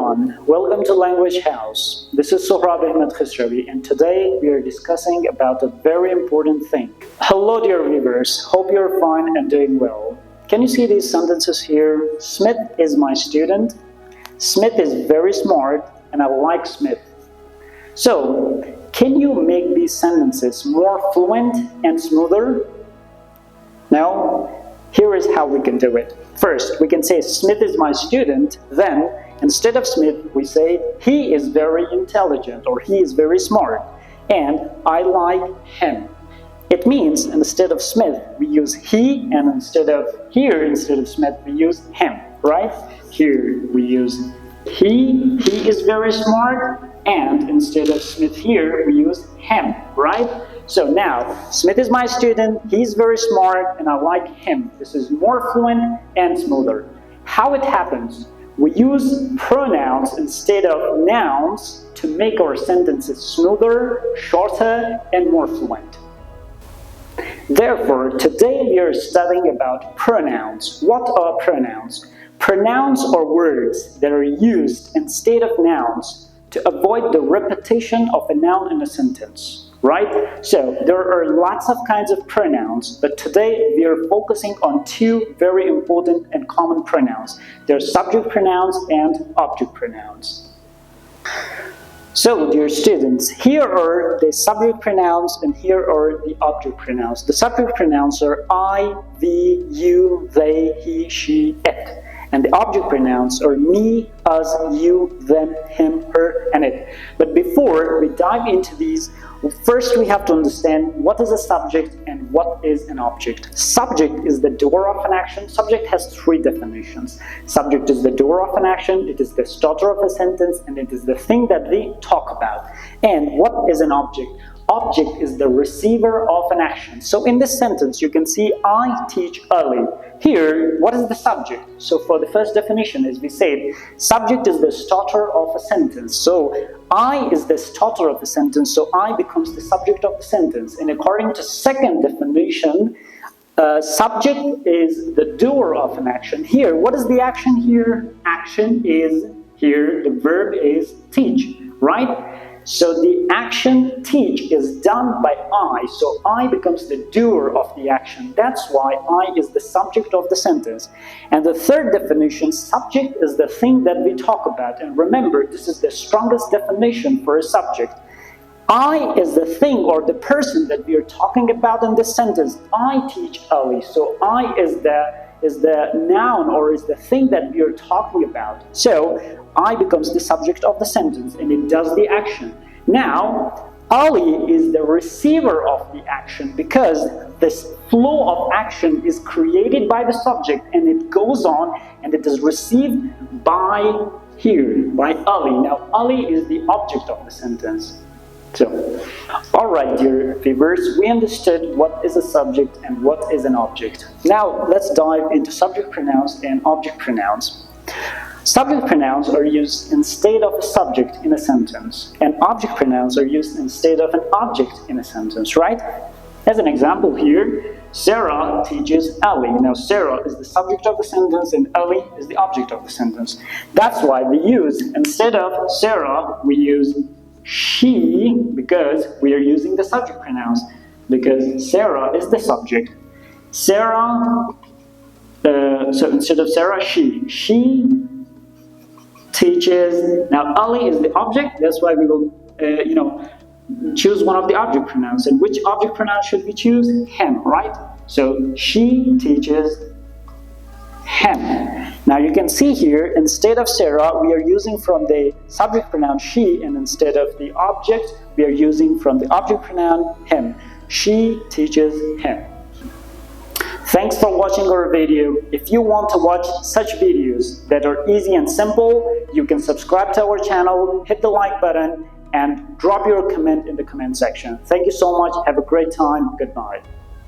everyone, welcome to Language House. This is Sohrab Ahmed Khosravi, and today we are discussing about a very important thing. Hello dear viewers, hope you're fine and doing well. Can you see these sentences here? Smith is my student. Smith is very smart and I like Smith. So, can you make these sentences more fluent and smoother? Now, here is how we can do it. First, we can say Smith is my student. Then, instead of Smith, we say he is very intelligent or he is very smart. And I like him. It means instead of Smith, we use he, and instead of Smith, we use him, right? Here we use he is very smart, and instead of Smith here, we use him, right? So now, Smith is my student, he's very smart, and I like him. This is more fluent and smoother. How it happens? We use pronouns instead of nouns to make our sentences smoother, shorter, and more fluent. Therefore, today we are studying about pronouns. What are pronouns? Pronouns are words that are used instead of nouns to avoid the repetition of a noun in a sentence, right? So there are lots of kinds of pronouns, but today we are focusing on two very important and common pronouns. They're subject pronouns and object pronouns. So, dear students, here are the subject pronouns and here are the object pronouns. The subject pronouns are I, we, you, they, he, she, it. And the object pronouns are me, us, you, them, him, her, and it. But before we dive into these, first we have to understand what is a subject and what is an object. Subject is the doer of an action. Subject has three definitions. Subject is the doer of an action, it is the starter of a sentence, and it is the thing that we talk about. And what is an object? Object is the receiver of an action. So in this sentence, you can see I teach Ali. Here, what is the subject? So for the first definition, as we said, subject is the starter of a sentence. So I is the starter of a sentence, so I becomes the subject of the sentence. And according to second definition, subject is the doer of an action. Here, what is the action here? Action is here, the verb is teach, right? So the action teach is done by I, so I becomes the doer of the action. That's why I is the subject of the sentence. And the third definition, subject is the thing that we talk about. And remember, this is the strongest definition for a subject. I is the thing or the person that we are talking about in this sentence. I teach Ali, so I is the noun or is the thing that we are talking about. So I becomes the subject of the sentence and it does the action. Now, Ali is the receiver of the action because this flow of action is created by the subject and it goes on and it is received by Ali. Now, Ali is the object of the sentence. So, alright dear viewers, we understood what is a subject and what is an object. Now let's dive into subject pronouns and object pronouns. Subject pronouns are used instead of a subject in a sentence, and object pronouns are used instead of an object in a sentence, right? As an example here, Sarah teaches Ali. Now Sarah is the subject of the sentence and Ali is the object of the sentence. That's why we use, instead of Sarah, we use she, because we are using the subject pronouns, because Sarah is the subject. Sarah, so instead of Sarah, she teaches. Now Ali is the object, that's why we will, choose one of the object pronouns. And which object pronoun should we choose? Him, right? So she teaches him. Now you can see here, instead of Sarah, we are using from the subject pronoun she, and instead of the object, we are using from the object pronoun him. She teaches him. Thanks for watching our video. If you want to watch such videos that are easy and simple, you can subscribe to our channel, hit the like button, and drop your comment in the comment section. Thank you so much. Have a great time. Goodbye.